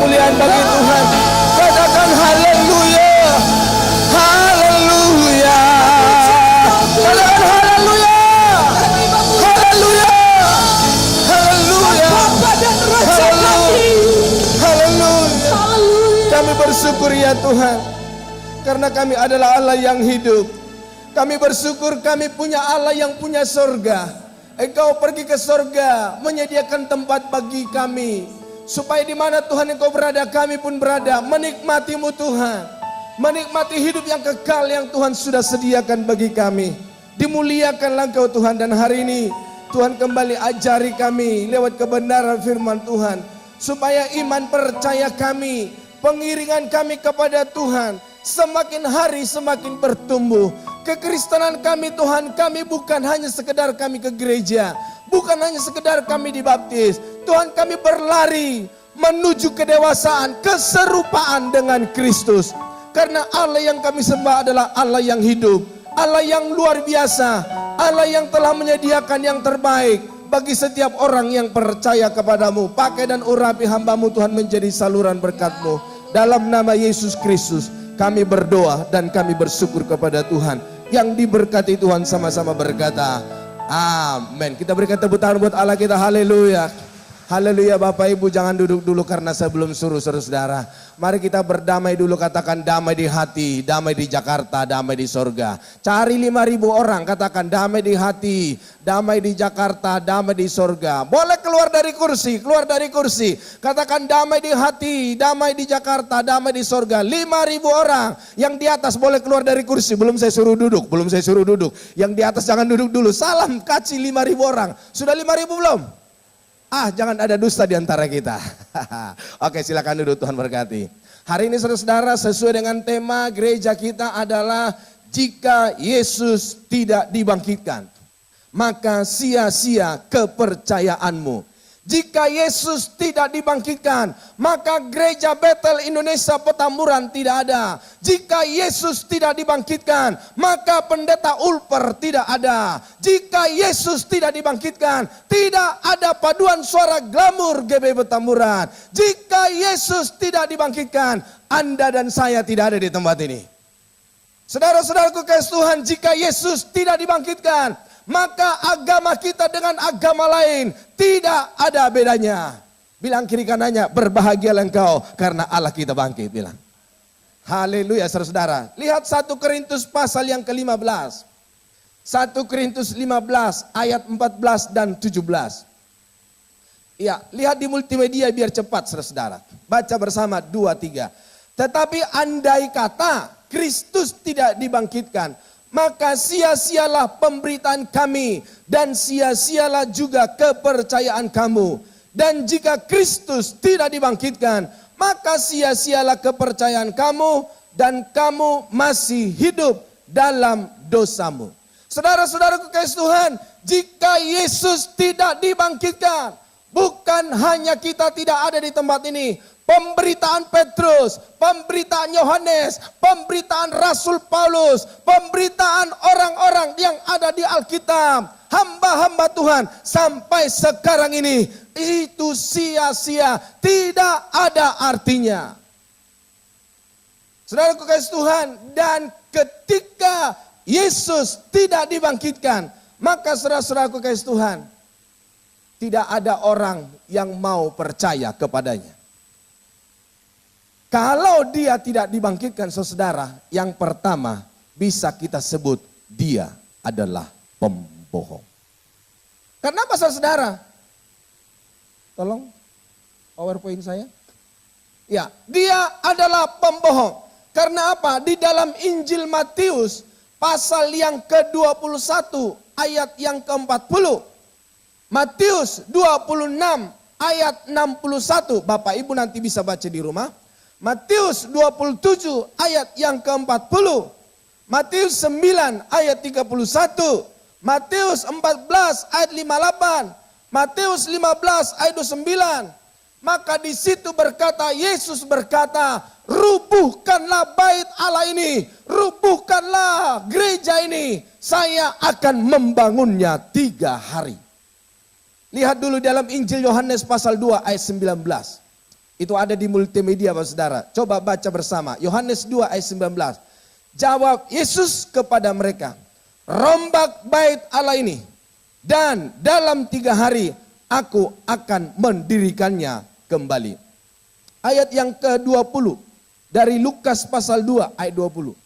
kemuliaan bagi Tuhan. Katakan haleluya. Haleluya. Katakan haleluya. Haleluya. Haleluya. Haleluya. Kami bersyukur ya Tuhan, karena kami adalah Allah yang hidup. Kami bersyukur kami punya Allah yang punya sorga. Engkau pergi ke sorga, menyediakan tempat bagi kami. Supaya di mana Tuhan Engkau berada, kami pun berada. Menikmati-Mu Tuhan. Menikmati hidup yang kekal yang Tuhan sudah sediakan bagi kami. Dimuliakanlah Engkau Tuhan. Dan hari ini Tuhan kembali ajari kami lewat kebenaran firman Tuhan. Supaya iman percaya kami, pengiringan kami kepada Tuhan semakin hari semakin bertumbuh. Kekristenan kami Tuhan, kami bukan hanya sekedar kami ke gereja, bukan hanya sekedar kami dibaptis. Tuhan, kami berlari menuju kedewasaan, keserupaan dengan Kristus. Karena Allah yang kami sembah adalah Allah yang hidup, Allah yang luar biasa, Allah yang telah menyediakan yang terbaik bagi setiap orang yang percaya kepadamu. Pakai dan urapi hamba-Mu Tuhan menjadi saluran berkat-Mu. Dalam nama Yesus Kristus kami berdoa dan kami bersyukur kepada Tuhan. Yang diberkati Tuhan sama-sama berkata amin. Kita berikan tepuk tangan buat Allah kita. Haleluya. Haleluya. Bapak Ibu jangan duduk dulu karena saya belum suruh saudara. Mari kita berdamai dulu, katakan damai di hati, damai di Jakarta, damai di sorga. Cari 5.000 orang, katakan damai di hati, damai di Jakarta, damai di sorga. Boleh keluar dari kursi, keluar dari kursi. Katakan damai di hati, damai di Jakarta, damai di sorga. 5.000 orang yang di atas boleh keluar dari kursi. Belum saya suruh duduk, belum saya suruh duduk. Yang di atas jangan duduk dulu. Salam kasih 5.000 orang. Sudah 5.000 belum? Jangan ada dusta di antara kita. Oke, silakan duduk, Tuhan berkati. Hari ini saudara-saudara, sesuai dengan tema gereja kita adalah jika Yesus tidak dibangkitkan, maka sia-sia kepercayaanmu. Jika Yesus tidak dibangkitkan, maka gereja Betel Indonesia Petamburan tidak ada. Jika Yesus tidak dibangkitkan, maka pendeta Ulper tidak ada. Jika Yesus tidak dibangkitkan, tidak ada paduan suara Glamur GB Petamburan. Jika Yesus tidak dibangkitkan, Anda dan saya tidak ada di tempat ini. Saudara-saudaraku kasih Tuhan, jika Yesus tidak dibangkitkan, maka agama kita dengan agama lain tidak ada bedanya. Bilang kiri kanannya, berbahagialah engkau karena Allah kita bangkit. Bilang haleluya saudara-saudara. Lihat 1 Korintus pasal yang ke-15. 1 Korintus 15 ayat 14 dan 17. Ya, lihat di multimedia biar cepat saudara-saudara. Baca bersama 2, 3. Tetapi andai kata Kristus tidak dibangkitkan, maka sia-sialah pemberitaan kami dan sia-sialah juga kepercayaan kamu. Dan jika Kristus tidak dibangkitkan, maka sia-sialah kepercayaan kamu dan kamu masih hidup dalam dosamu. Saudara-saudaraku kasih Tuhan, jika Yesus tidak dibangkitkan, bukan hanya kita tidak ada di tempat ini. Pemberitaan Petrus, pemberitaan Yohanes, pemberitaan Rasul Paulus, pemberitaan orang-orang yang ada di Alkitab, hamba-hamba Tuhan sampai sekarang ini itu sia-sia, tidak ada artinya. Saudaraku kasih Tuhan, dan ketika Yesus tidak dibangkitkan, maka saudara-saudaraku kasih Tuhan, tidak ada orang yang mau percaya kepadanya. Kalau dia tidak dibangkitkan saudara, yang pertama bisa kita sebut dia adalah pembohong. Kenapa saudara? Tolong PowerPoint saya. Ya, dia adalah pembohong. Karena apa? Di dalam Injil Matius pasal yang ke-21 ayat yang ke-40. Matius 26 ayat 61. Bapak Ibu nanti bisa baca di rumah. Matius 27 ayat yang ke-40. Matius 9 ayat 31. Matius 14 ayat 58. Matius 15 ayat 29. Maka di situ berkata, Yesus berkata, rubuhkanlah bait Allah ini, rubuhkanlah gereja ini, saya akan membangunnya 3 hari. Lihat dulu dalam Injil Yohanes pasal 2 ayat 19. Itu ada di multimedia Bapak Saudara. Coba baca bersama. Yohanes 2 ayat 19. Jawab Yesus kepada mereka, rombak bait Allah ini, dan dalam 3 hari aku akan mendirikannya kembali. Ayat yang ke-20 dari Lukas pasal 2 ayat 20.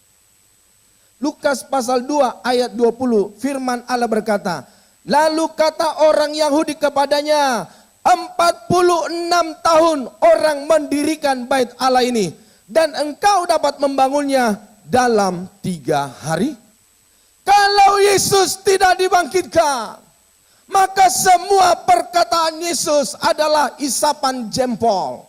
Lukas pasal 2 ayat 20, firman Allah berkata, lalu kata orang Yahudi kepadanya, 46 tahun orang mendirikan bait Allah ini, dan engkau dapat membangunnya dalam 3 hari? Kalau Yesus tidak dibangkitkan, maka semua perkataan Yesus adalah isapan jempol.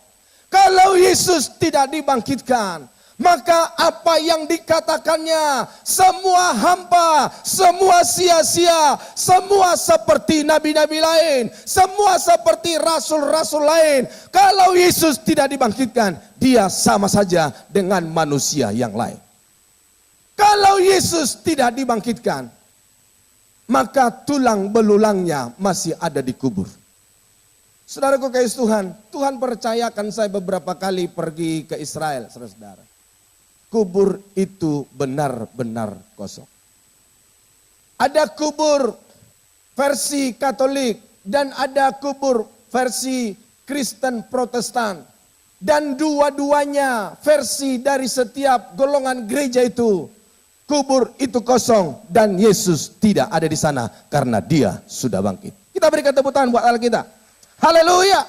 Kalau Yesus tidak dibangkitkan, maka apa yang dikatakannya semua hampa, semua sia-sia, semua seperti nabi-nabi lain, semua seperti rasul-rasul lain. Kalau Yesus tidak dibangkitkan, dia sama saja dengan manusia yang lain. Kalau Yesus tidak dibangkitkan, maka tulang belulangnya masih ada di kubur. Saudaraku kasih Tuhan, Tuhan percayakan saya beberapa kali pergi ke Israel, saudara-saudara. Kubur itu benar-benar kosong. Ada kubur versi Katolik dan ada kubur versi Kristen Protestan. Dan dua-duanya versi dari setiap golongan gereja itu. Kubur itu kosong dan Yesus tidak ada di sana karena dia sudah bangkit. Kita berikan tepuk tangan buat Allah kita. Haleluya.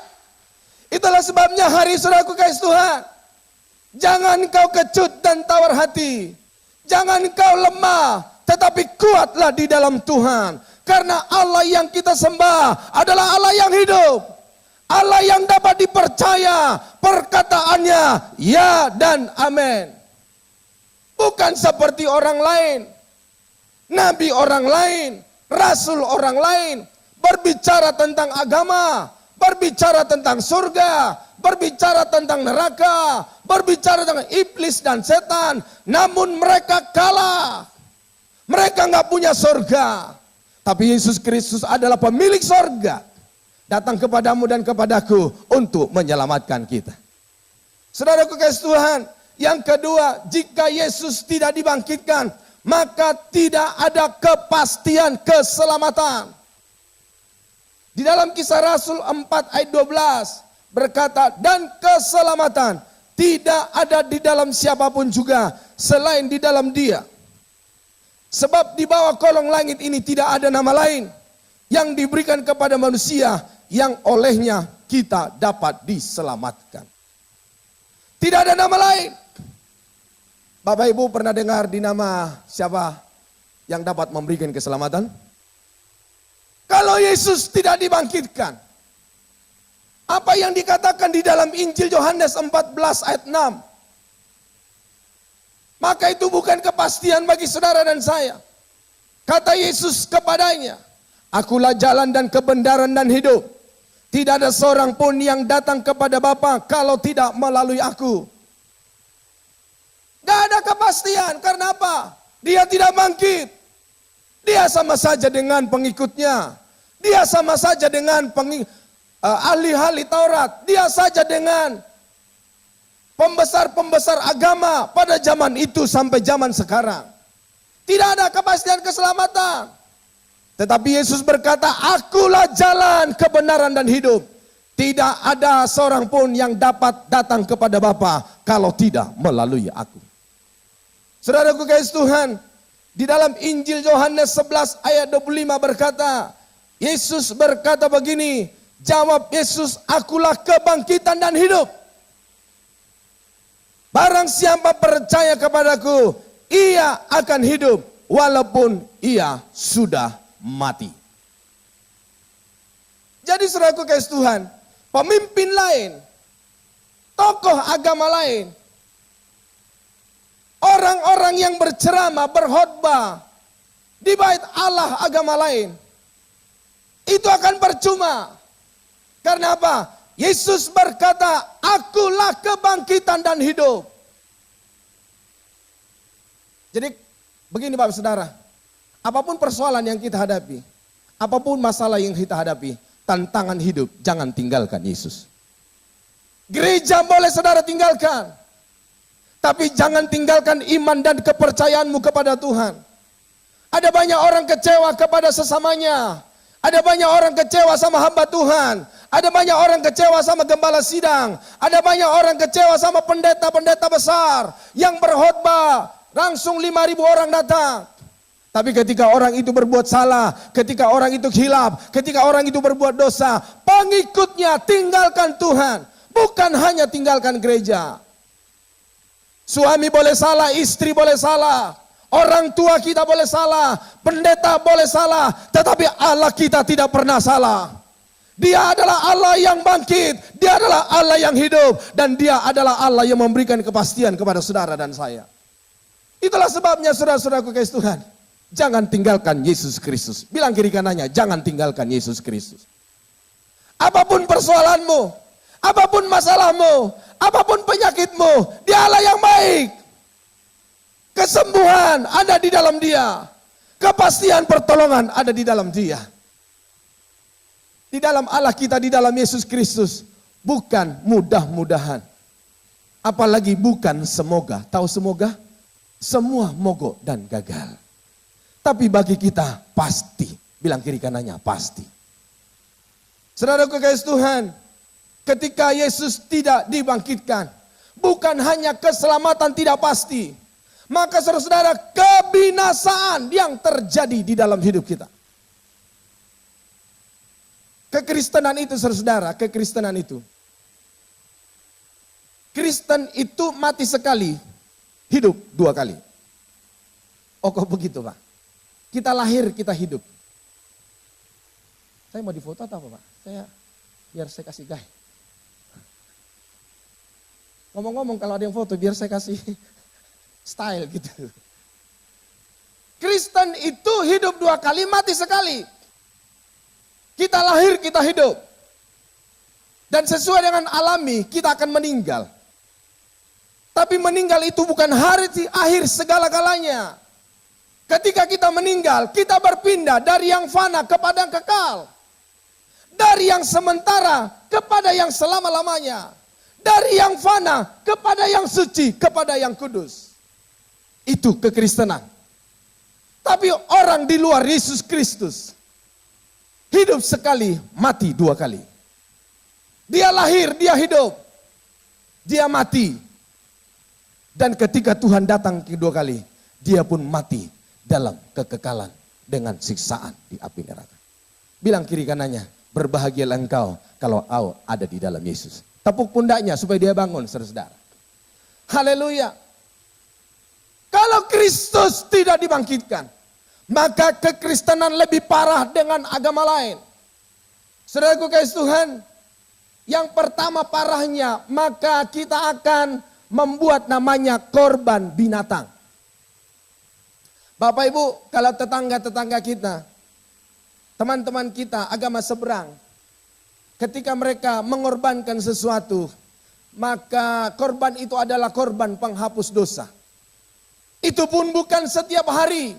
Itulah sebabnya hari saudaraku kasih Tuhan. Jangan kau kecut dan tawar hati. Jangan kau lemah, tetapi kuatlah di dalam Tuhan. Karena Allah yang kita sembah adalah Allah yang hidup. Allah yang dapat dipercaya, perkataannya ya dan amin. Bukan seperti orang lain, nabi orang lain, rasul orang lain, berbicara tentang agama, berbicara tentang surga, berbicara tentang neraka, berbicara tentang iblis dan setan. Namun mereka kalah. Mereka nggak punya surga. Tapi Yesus Kristus adalah pemilik surga. Datang kepadamu dan kepadaku untuk menyelamatkan kita. Saudaraku kasih Tuhan. Yang kedua, jika Yesus tidak dibangkitkan, maka tidak ada kepastian keselamatan. Di dalam Kisah Rasul 4 ayat 12 berkata, dan keselamatan tidak ada di dalam siapapun juga selain di dalam Dia. Sebab di bawah kolong langit ini tidak ada nama lain yang diberikan kepada manusia yang olehnya kita dapat diselamatkan. Tidak ada nama lain. Bapak Ibu pernah dengar di nama siapa yang dapat memberikan keselamatan? Kalau Yesus tidak dibangkitkan, apa yang dikatakan di dalam Injil Yohanes 14 ayat 6, maka itu bukan kepastian bagi saudara dan saya. Kata Yesus kepadanya, akulah jalan dan kebenaran dan hidup. Tidak ada seorang pun yang datang kepada Bapa kalau tidak melalui aku. Gak ada kepastian, karena apa? Dia tidak bangkit. Dia sama saja dengan pengikutnya. Dia sama saja dengan ahli-ahli Taurat. Dia saja dengan pembesar-pembesar agama pada zaman itu sampai zaman sekarang. Tidak ada kepastian keselamatan. Tetapi Yesus berkata, akulah jalan, kebenaran dan hidup. Tidak ada seorang pun yang dapat datang kepada Bapa kalau tidak melalui aku. Saudaraku kasih Tuhan, di dalam Injil Yohanes 11 ayat 25 berkata, Yesus berkata begini, jawab Yesus, akulah kebangkitan dan hidup. Barang siapa percaya kepadaku, ia akan hidup walaupun ia sudah mati. Jadi saudaraku kasih Tuhan, pemimpin lain, tokoh agama lain, orang-orang yang berceramah, berkhotbah di bait Allah agama lain, itu akan percuma. Karena apa? Yesus berkata, akulah kebangkitan dan hidup. Jadi begini Bapak Saudara, apapun persoalan yang kita hadapi, apapun masalah yang kita hadapi, tantangan hidup, jangan tinggalkan Yesus. Gereja boleh saudara tinggalkan. Tapi jangan tinggalkan iman dan kepercayaanmu kepada Tuhan. Ada banyak orang kecewa kepada sesamanya. Ada banyak orang kecewa sama hamba Tuhan. Ada banyak orang kecewa sama gembala sidang. Ada banyak orang kecewa sama pendeta-pendeta besar yang berkhotbah. Langsung 5.000 orang datang. Tapi ketika orang itu berbuat salah, ketika orang itu khilaf, ketika orang itu berbuat dosa, pengikutnya tinggalkan Tuhan. Bukan hanya tinggalkan gereja. Suami boleh salah, istri boleh salah. Orang tua kita boleh salah, pendeta boleh salah, tetapi Allah kita tidak pernah salah. Dia adalah Allah yang bangkit, Dia adalah Allah yang hidup, dan Dia adalah Allah yang memberikan kepastian kepada saudara dan saya. Itulah sebabnya saudara-saudaraku kasih Tuhan, jangan tinggalkan Yesus Kristus. Bilang kiri kanannya, jangan tinggalkan Yesus Kristus. Apapun persoalanmu, apapun masalahmu, apapun penyakitmu, Dia Allah yang baik. Kesembuhan ada di dalam Dia. Kepastian pertolongan ada di dalam Dia. Di dalam Allah kita, di dalam Yesus Kristus. Bukan mudah-mudahan. Apalagi bukan semoga. Tahu semoga? Semua mogok dan gagal. Tapi bagi kita pasti. Bilang kiri kanannya pasti. Saudaraku kasih Tuhan. Ketika Yesus tidak dibangkitkan. Bukan hanya keselamatan tidak pasti. Maka saudara-saudara, kebinasaan yang terjadi di dalam hidup kita. Kekristenan itu saudara-saudara, kekristenan itu. Kristen itu mati sekali, hidup 2 kali. Oh kok begitu Pak? Kita lahir, kita hidup. Saya mau difoto atau apa Pak? Biar saya kasih gay. Ngomong-ngomong kalau ada yang foto biar saya kasih style gitu. Kristen itu hidup 2 kali, mati sekali. Kita lahir, kita hidup. Dan sesuai dengan alami, kita akan meninggal. Tapi meninggal itu bukan hari akhir segala-galanya. Ketika kita meninggal, kita berpindah dari yang fana kepada yang kekal. Dari yang sementara kepada yang selama-lamanya. Dari yang fana kepada yang suci, kepada yang kudus. Itu kekristenan. Tapi orang di luar Yesus Kristus hidup sekali, mati 2 kali. Dia lahir, dia hidup. Dia mati. Dan ketika Tuhan datang kedua kali, dia pun mati dalam kekekalan dengan siksaan di api neraka. Bilang kiri kanannya, berbahagialah engkau kalau engkau ada di dalam Yesus. Tepuk pundaknya supaya dia bangun, saudara-saudara. Haleluya. Kalau Kristus tidak dibangkitkan, maka kekristenan lebih parah dengan agama lain. Saudaraku kasih Tuhan, yang pertama parahnya, maka kita akan membuat namanya korban binatang. Bapak Ibu, kalau tetangga-tetangga kita, teman-teman kita agama seberang, ketika mereka mengorbankan sesuatu, maka korban itu adalah korban penghapus dosa. Itu pun bukan setiap hari.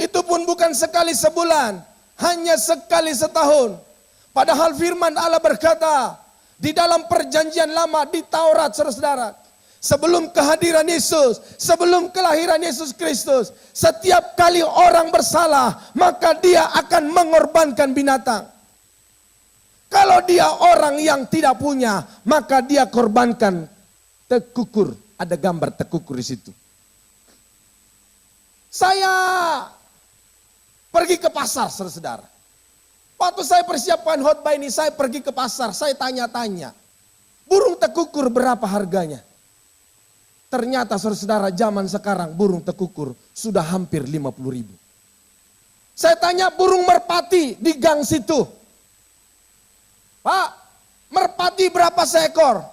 Itu pun bukan sekali sebulan. Hanya sekali setahun. Padahal firman Allah berkata. Di dalam perjanjian lama di Taurat saudara-saudara. Sebelum kehadiran Yesus. Sebelum kelahiran Yesus Kristus. Setiap kali orang bersalah. Maka dia akan mengorbankan binatang. Kalau dia orang yang tidak punya. Maka dia korbankan tekukur. Ada gambar tekukur di situ. Saya pergi ke pasar, saudara-saudara. Waktu saya persiapkan khotbah ini, saya pergi ke pasar, saya tanya-tanya. Burung tekukur berapa harganya? Ternyata saudara-saudara zaman sekarang burung tekukur sudah hampir 50.000. Saya tanya burung merpati di gang situ. Pak, merpati berapa seekor?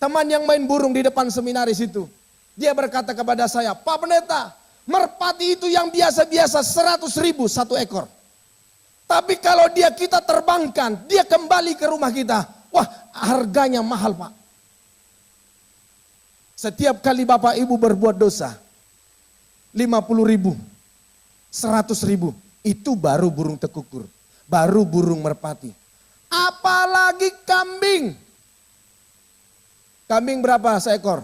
Teman yang main burung di depan seminaris itu. Dia berkata kepada saya, Pak Pendeta, merpati itu yang biasa-biasa 100.000 1 ekor. Tapi kalau kita terbangkan, dia kembali ke rumah kita. Wah, harganya mahal Pak. Setiap kali Bapak Ibu berbuat dosa, 50.000, 100.000, itu baru burung tekukur. Baru burung merpati. Apalagi kambing. Kambing berapa seekor?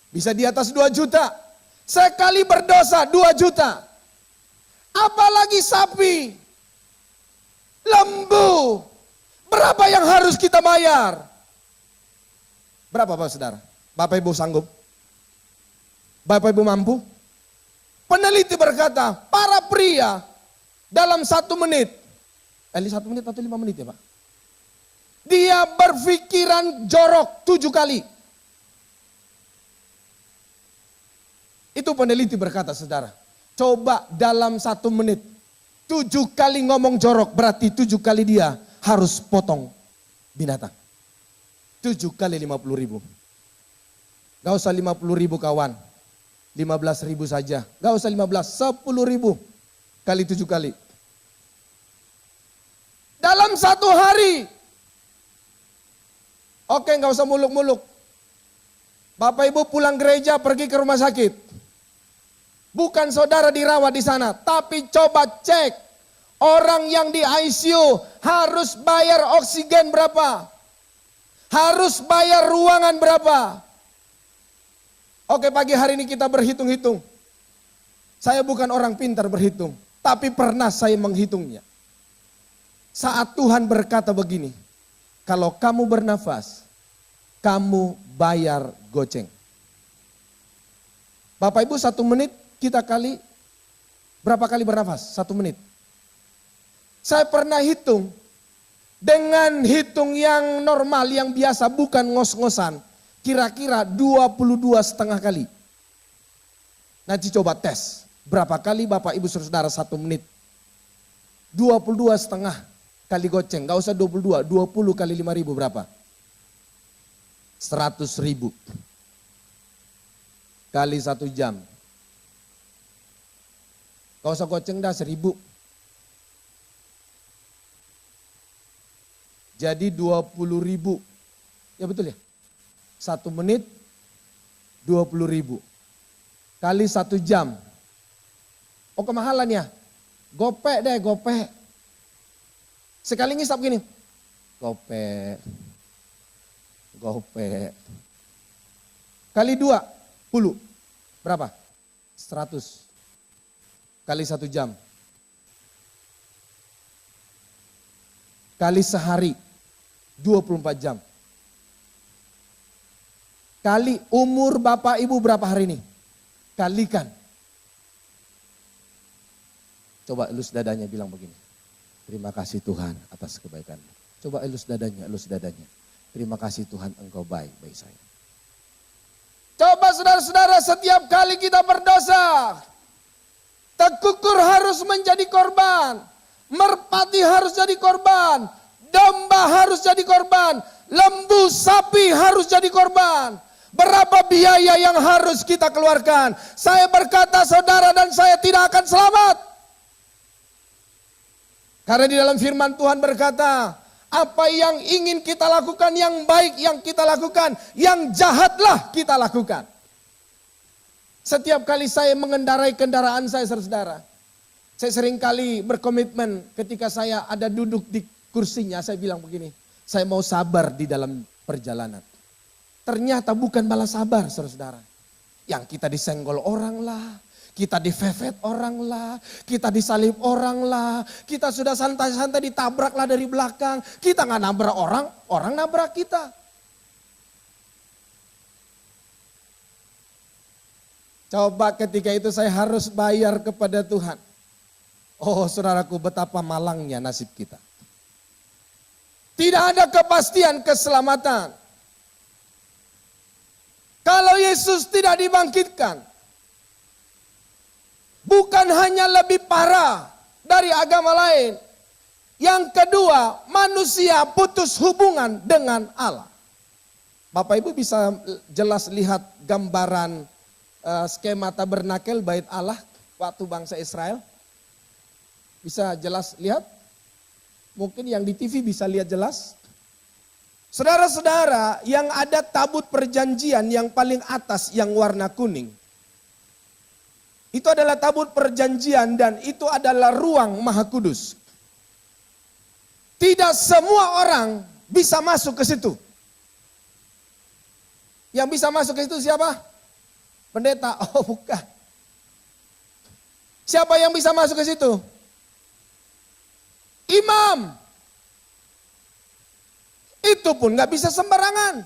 Bisa di atas 2 juta. Sekali berdosa 2 juta. Apalagi sapi, lembu. Berapa yang harus kita bayar? Berapa Bapak Saudara? Bapak Ibu sanggup? Bapak Ibu mampu? Peneliti berkata, para pria dalam 1 menit. 1 menit atau 5 menit ya Pak? Dia berpikiran jorok 7 kali. Itu peneliti berkata saudara. Coba dalam 1 menit 7 kali ngomong jorok, berarti 7 kali dia harus potong binatang. 7 kali 50.000. Gak usah 50.000 kawan. 15.000 saja. Gak usah 15, 10.000 kali 7 kali. Dalam 1 hari. Oke, gak usah muluk-muluk. Bapak Ibu pulang gereja pergi ke rumah sakit. Bukan saudara dirawat di sana, tapi coba cek. Orang yang di ICU harus bayar oksigen berapa? Harus bayar ruangan berapa? Oke, pagi hari ini kita berhitung-hitung. Saya bukan orang pintar berhitung, tapi pernah saya menghitungnya. Saat Tuhan berkata begini, kalau kamu bernafas, kamu bayar goceng. Bapak Ibu 1 menit kita kali, berapa kali bernafas? 1 menit. Saya pernah hitung, dengan hitung yang normal, yang biasa, bukan ngos-ngosan. Kira-kira 22,5 kali. Nanti coba tes, berapa kali Bapak Ibu Saudara 1 menit. 22,5 kali goceng, gak usah 22, 20 kali 5.000 berapa? 100.000 kali 1 jam. Gak usah goceng dah 1.000. Jadi 20.000. Ya betul ya? 1 menit 20.000. Kali 1 jam. Oh kemahalan ya? Gopek deh, gopek. Sekali ngisap gini. Gopek. Gopek. Kali 20. Berapa? 100. Kali 1 jam. Kali sehari. 24 jam. Kali umur Bapak Ibu berapa hari ini? Kalikan. Coba elus dadanya bilang begini. Terima kasih Tuhan atas kebaikan-Mu. Coba elus dadanya, elus dadanya. Terima kasih Tuhan Engkau baik bagi saya. Coba saudara-saudara, setiap kali kita berdosa, tekukur harus menjadi korban. Merpati harus jadi korban. Domba harus jadi korban. Lembu, sapi harus jadi korban. Berapa biaya yang harus kita keluarkan? Saya berkata saudara dan saya tidak akan selamat. Karena di dalam firman Tuhan berkata, apa yang ingin kita lakukan, yang baik yang kita lakukan, yang jahatlah kita lakukan. Setiap kali saya mengendarai kendaraan saya, saudara, saya sering kali berkomitmen ketika saya ada duduk di kursinya, saya bilang begini, saya mau sabar di dalam perjalanan. Ternyata bukan malah sabar, saudara. Yang kita disenggol orang lah, kita difefet orang lah, kita disalib orang lah, kita sudah santai-santai ditabrak lah dari belakang. Kita nggak nabrak orang, orang nabrak kita. Coba ketika itu saya harus bayar kepada Tuhan. Oh saudaraku, betapa malangnya nasib kita. Tidak ada kepastian keselamatan. Kalau Yesus tidak dibangkitkan, bukan hanya lebih parah dari agama lain. Yang kedua, manusia putus hubungan dengan Allah. Bapak Ibu bisa jelas lihat gambaran skema tabernakel bait Allah waktu bangsa Israel. Bisa jelas lihat? Mungkin yang di TV bisa lihat jelas. Saudara-saudara, yang ada tabut perjanjian yang paling atas yang warna kuning. Itu adalah tabut perjanjian dan itu adalah ruang Maha Kudus. Tidak semua orang bisa masuk ke situ. Yang bisa masuk ke situ siapa? Pendeta. Oh bukan. Siapa yang bisa masuk ke situ? Imam. Itu pun gak bisa sembarangan.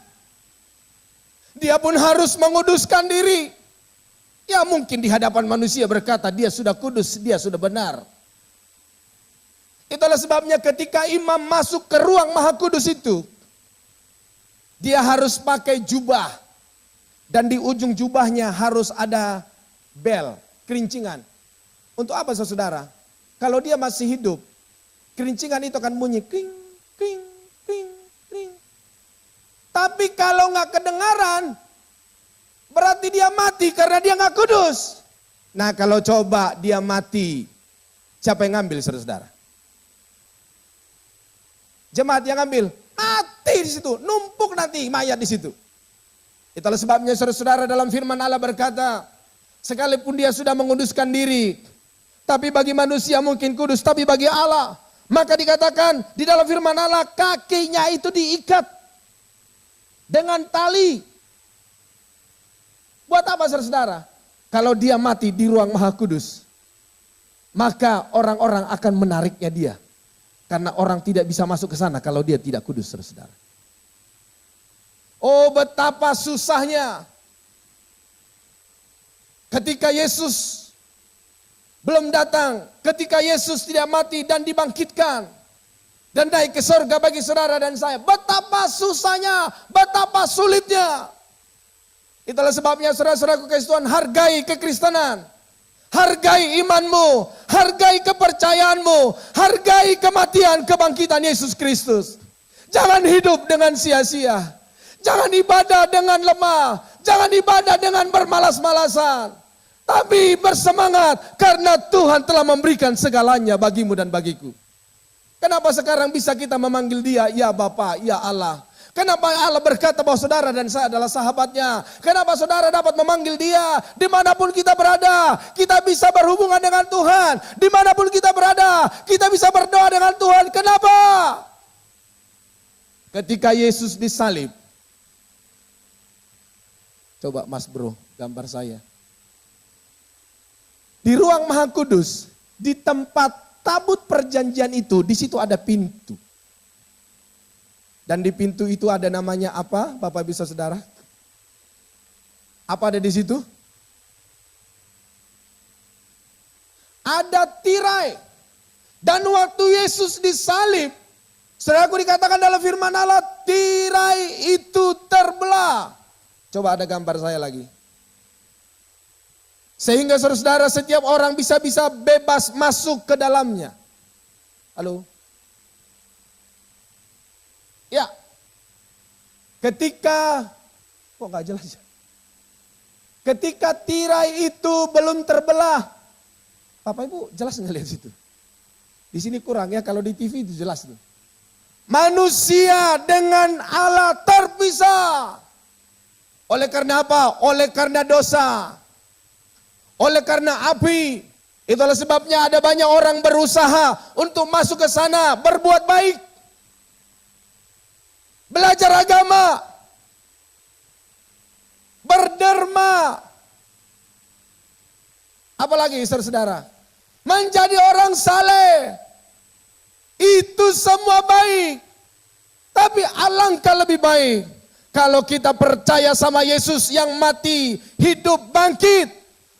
Dia pun harus menguduskan diri. Ya mungkin di hadapan manusia berkata dia sudah kudus, dia sudah benar. Itulah sebabnya ketika imam masuk ke ruang maha kudus itu, dia harus pakai jubah. Dan di ujung jubahnya harus ada bel, kerincingan. Untuk apa saudara? Kalau dia masih hidup, kerincingan itu akan bunyi kring, kring, kring, kring. Tapi kalau nggak kedengaran, berarti dia mati karena dia nggak kudus. Nah kalau coba dia mati, siapa yang ngambil saudara? Jemaat yang ngambil, mati di situ, numpuk nanti mayat di situ. Itulah sebabnya saudara-saudara dalam firman Allah berkata, sekalipun dia sudah menguduskan diri, tapi bagi manusia mungkin kudus, tapi bagi Allah, maka dikatakan di dalam firman Allah kakinya itu diikat dengan tali. Buat apa saudara? Kalau dia mati di ruang maha kudus, maka orang-orang akan menariknya dia. Karena orang tidak bisa masuk ke sana kalau dia tidak kudus saudara. Oh betapa susahnya. Ketika Yesus belum datang, ketika Yesus tidak mati dan dibangkitkan. Dan naik ke surga bagi saudara dan saya. Betapa susahnya, betapa sulitnya. Itulah sebabnya saudara-saudaraku kasih Tuhan, hargai kekristenan. Hargai imanmu, hargai kepercayaanmu, hargai kematian kebangkitan Yesus Kristus. Jangan hidup dengan sia-sia. Jangan ibadah dengan lemah. Jangan ibadah dengan bermalas-malasan. Tapi bersemangat karena Tuhan telah memberikan segalanya bagimu dan bagiku. Kenapa sekarang bisa kita memanggil dia, ya Bapa, ya Allah. Kenapa Allah berkata bahwa saudara dan saya adalah sahabatnya? Kenapa saudara dapat memanggil dia? Dimanapun kita berada, kita bisa berhubungan dengan Tuhan. Dimanapun kita berada, kita bisa berdoa dengan Tuhan. Kenapa? Ketika Yesus disalib. Coba Mas Bro, gambar saya. Di ruang Maha Kudus, di tempat tabut perjanjian itu, di situ ada pintu. Dan di pintu itu ada namanya apa? Bapak bisa saudara? Apa ada di situ? Ada tirai. Dan waktu Yesus disalib, saudaraku dikatakan dalam firman Allah, tirai itu terbelah. Coba ada gambar saya lagi. Sehingga saudara-saudara setiap orang bisa bebas masuk ke dalamnya. Halo? Ya, ketika, kok gak jelas ya? Ketika tirai itu belum terbelah. Bapak Ibu jelas nggak lihat situ? Di sini kurang ya, kalau di TV itu jelas tuh. Manusia dengan Allah terpisah. Oleh karena apa? Oleh karena dosa. Oleh karena api. Itulah sebabnya ada banyak orang berusaha untuk masuk ke sana, berbuat baik. Belajar agama, berderma, apalagi saudara-saudara, menjadi orang saleh, itu semua baik. Tapi alangkah lebih baik kalau kita percaya sama Yesus yang mati, hidup, bangkit,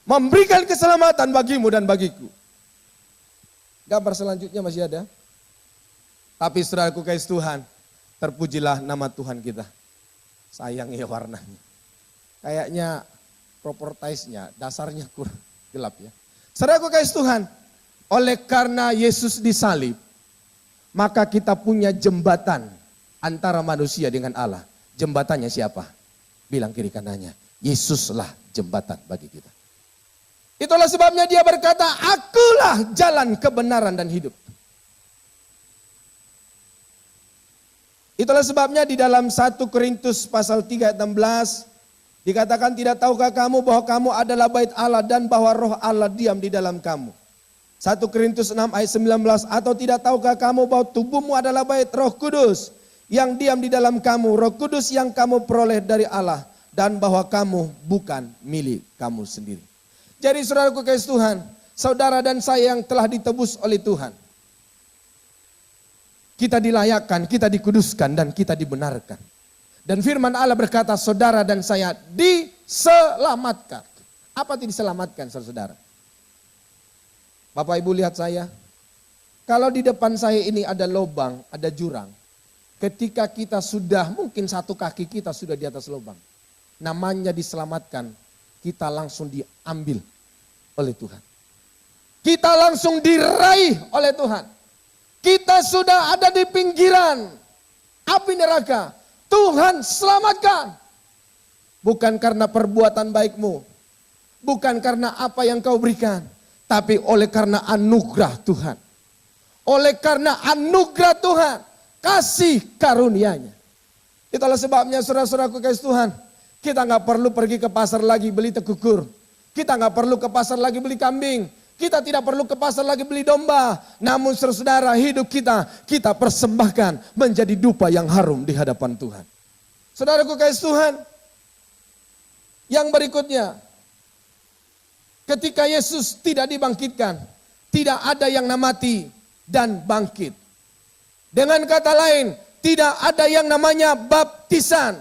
memberikan keselamatan bagimu dan bagiku. Gambar selanjutnya masih ada. Tapi saudaraku kasih Tuhan, terpujilah nama Tuhan kita. Sayang ya warnanya. Kayaknya propertize-nya, dasarnya kurang gelap ya. Saudaraku kasih Tuhan, oleh karena Yesus disalib, maka kita punya jembatan antara manusia dengan Allah. Jembatannya siapa? Bilang kiri kanannya, Yesuslah jembatan bagi kita. Itulah sebabnya dia berkata, akulah jalan kebenaran dan hidup. Itulah sebabnya di dalam 1 Korintus pasal 3 ayat 16 dikatakan, tidak tahukah kamu bahwa kamu adalah bait Allah dan bahwa roh Allah diam di dalam kamu. 1 Korintus 6 ayat 19, atau tidak tahukah kamu bahwa tubuhmu adalah bait Roh Kudus yang diam di dalam kamu, Roh Kudus yang kamu peroleh dari Allah, dan bahwa kamu bukan milik kamu sendiri. Jadi saudaraku kasih Tuhan, saudara dan saya yang telah ditebus oleh Tuhan, kita dilayakkan, kita dikuduskan, dan kita dibenarkan. Dan firman Allah berkata, saudara dan saya diselamatkan. Apa itu diselamatkan, saudara? Bapak Ibu lihat saya. Kalau di depan saya ini ada lubang, ada jurang. Ketika kita sudah, mungkin satu kaki kita sudah di atas lubang. Namanya diselamatkan, kita langsung diambil oleh Tuhan. Kita langsung diraih oleh Tuhan. Kita sudah ada di pinggiran api neraka. Tuhan selamatkan. Bukan karena perbuatan baikmu. Bukan karena apa yang kau berikan. Tapi oleh karena anugerah Tuhan. Oleh karena anugerah Tuhan. Kasih karunia-Nya. Itulah sebabnya saudara-saudaraku kasih Tuhan. Kita gak perlu pergi ke pasar lagi beli tekukur. Kita gak perlu ke pasar lagi beli kambing. Kita tidak perlu ke pasar lagi beli domba. Namun saudara, hidup kita persembahkan menjadi dupa yang harum di hadapan Tuhan. Saudaraku kasih Tuhan. Yang berikutnya. Ketika Yesus tidak dibangkitkan, tidak ada yang mati dan bangkit. Dengan kata lain, tidak ada yang namanya baptisan.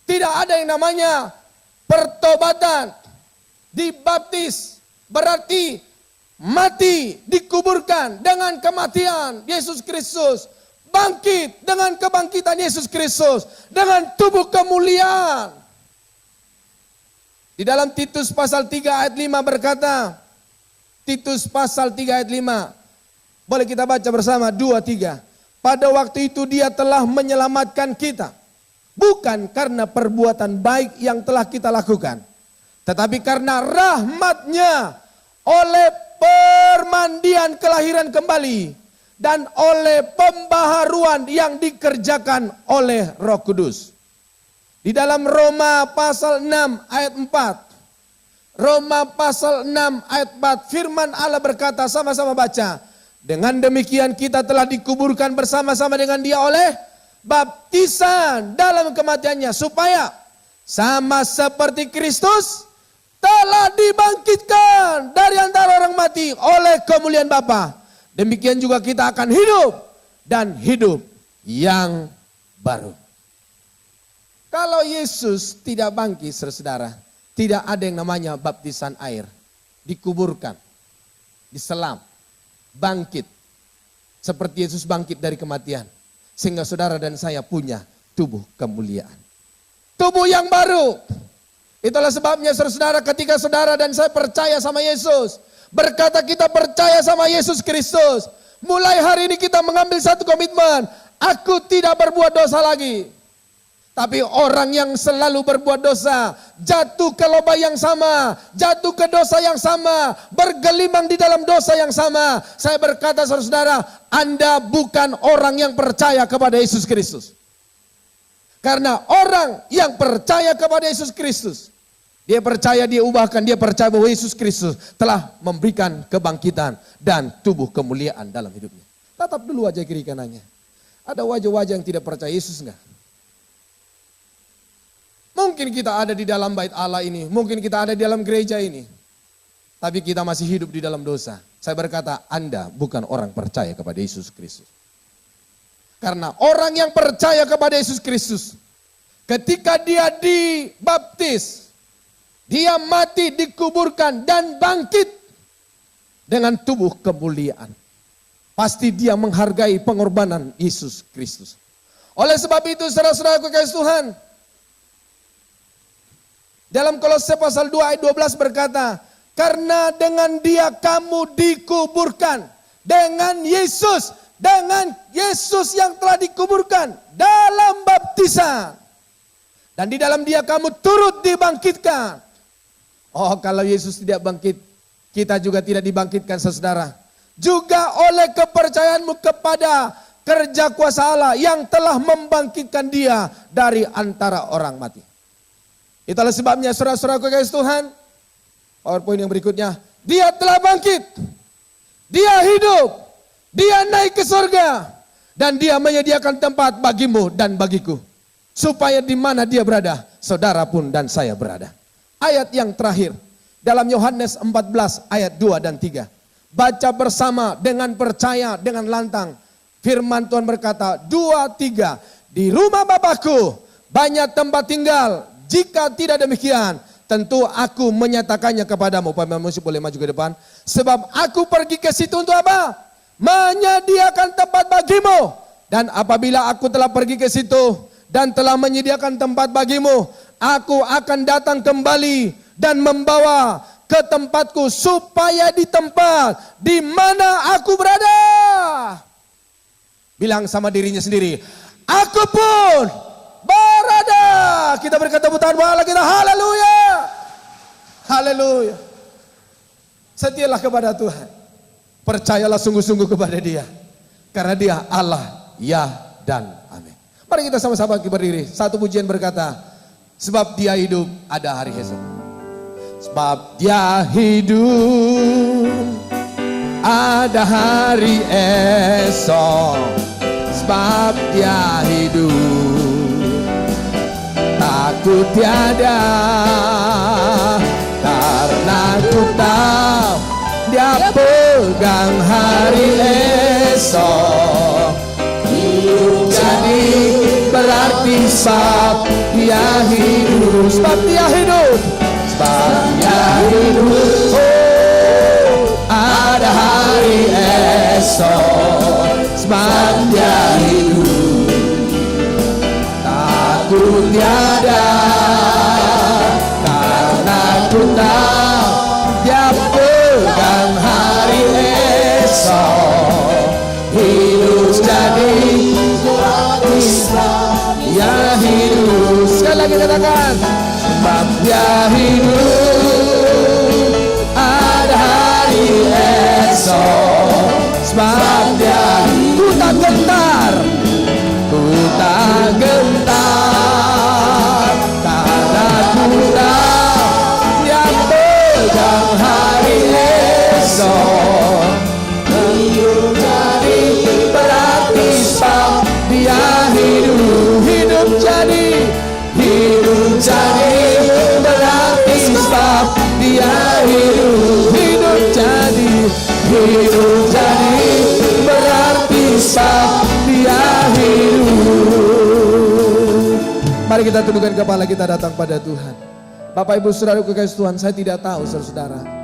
Tidak ada yang namanya pertobatan. Dibaptis berarti mati, dikuburkan dengan kematian Yesus Kristus. Bangkit dengan kebangkitan Yesus Kristus. Dengan tubuh kemuliaan. Di dalam Titus pasal 3 ayat 5 berkata, Titus pasal 3 ayat 5, boleh kita baca bersama, 2-3. Pada waktu itu dia telah menyelamatkan kita, bukan karena perbuatan baik yang telah kita lakukan, tetapi karena rahmat-Nya oleh permandian kelahiran kembali, dan oleh pembaharuan yang dikerjakan oleh Roh Kudus. Di dalam Roma pasal 6 ayat 4. Roma pasal 6 ayat 4. Firman Allah berkata, sama-sama baca. Dengan demikian kita telah dikuburkan bersama-sama dengan dia oleh baptisan dalam kematiannya. Supaya sama seperti Kristus telah dibangkitkan dari antara orang mati oleh kemuliaan Bapa. Demikian juga kita akan hidup dan hidup yang baru. Kalau Yesus tidak bangkit, saudara, tidak ada yang namanya baptisan air. Dikuburkan, diselam, bangkit. Seperti Yesus bangkit dari kematian. Sehingga saudara dan saya punya tubuh kemuliaan. Tubuh yang baru. Itulah sebabnya saudara, ketika saudara dan saya percaya sama Yesus. Berkata kita percaya sama Yesus Kristus. Mulai hari ini kita mengambil satu komitmen. Aku tidak berbuat dosa lagi. Tapi orang yang selalu berbuat dosa, jatuh ke lubang yang sama, jatuh ke dosa yang sama, bergelimang di dalam dosa yang sama. Saya berkata saudara, Anda bukan orang yang percaya kepada Yesus Kristus. Karena orang yang percaya kepada Yesus Kristus, dia percaya, dia ubahkan, dia percaya bahwa Yesus Kristus telah memberikan kebangkitan dan tubuh kemuliaan dalam hidupnya. Tatap dulu wajah kiri kanannya. Ada wajah-wajah yang tidak percaya Yesus enggak? Mungkin kita ada di dalam bait Allah ini, mungkin kita ada di dalam gereja ini, tapi kita masih hidup di dalam dosa. Saya berkata, Anda bukan orang percaya kepada Yesus Kristus. Karena orang yang percaya kepada Yesus Kristus, ketika dia dibaptis, dia mati, dikuburkan, dan bangkit dengan tubuh kemuliaan. Pasti dia menghargai pengorbanan Yesus Kristus. Oleh sebab itu, saudara-saudaraku kasih Tuhan, dalam Kolose pasal 2 ayat 12 berkata, karena dengan dia kamu dikuburkan. Dengan Yesus yang telah dikuburkan dalam baptisan. Dan di dalam dia kamu turut dibangkitkan. Oh, kalau Yesus tidak bangkit, kita juga tidak dibangkitkan, saudara. Juga oleh kepercayaanmu kepada kerja kuasa Allah yang telah membangkitkan dia dari antara orang mati. Itulah sebabnya saudara-saudaraku kasih Tuhan. PowerPoint yang berikutnya. Dia telah bangkit. Dia hidup. Dia naik ke surga. Dan dia menyediakan tempat bagimu dan bagiku. Supaya di mana dia berada, saudara pun dan saya berada. Ayat yang terakhir dalam Yohanes 14 ayat 2 dan 3. Baca bersama dengan percaya dengan lantang. Firman Tuhan berkata, 2, 3. Di rumah Bapakku banyak tempat tinggal. Jika tidak demikian, tentu aku menyatakannya kepadamu. Pak Musik boleh maju ke depan. Sebab aku pergi ke situ untuk apa? Menyediakan tempat bagimu. Dan apabila aku telah pergi ke situ dan telah menyediakan tempat bagimu, aku akan datang kembali dan membawa ke tempatku, supaya di tempat di mana aku berada. Bilang sama dirinya sendiri, aku pun berada. Kita berikan tepuk tangan buat Allah kita. Haleluya. Haleluya. Setialah kepada Tuhan. Percayalah sungguh-sungguh kepada Dia. Karena Dia Allah, ya dan amin. Mari kita sama-sama berdiri. Satu pujian berkata, sebab Dia hidup ada hari esok. Sebab Dia hidup ada hari esok. Sebab Dia hidup takut tiada. Karena ku tahu Dia pegang hari esok. Hidup jadi berarti sebab Dia hidup. Sebab Dia hidup. Sebab Dia hidup. Oh, ada hari esok. Sebab Dia hidup takut tiada. Karena ku tahu Dia pegang hari esok. Hidup jadi Dia hidup. Sekali lagi katakan, sebab Dia hidup ada hari esok. Sebab Dia ku tak gentar, ku tak gentar. Karena ku tahu Dia pegang hari esok. Hidup jadi berarti sebab Dia hidup. Hidup jadi berarti sebab Dia hidup. Hidup jadi berarti sebab Dia hidup. Mari kita tundukkan kepala kita, datang pada Tuhan. Bapak Ibu Saudara kekasih Tuhan, saya tidak tahu saudara-saudara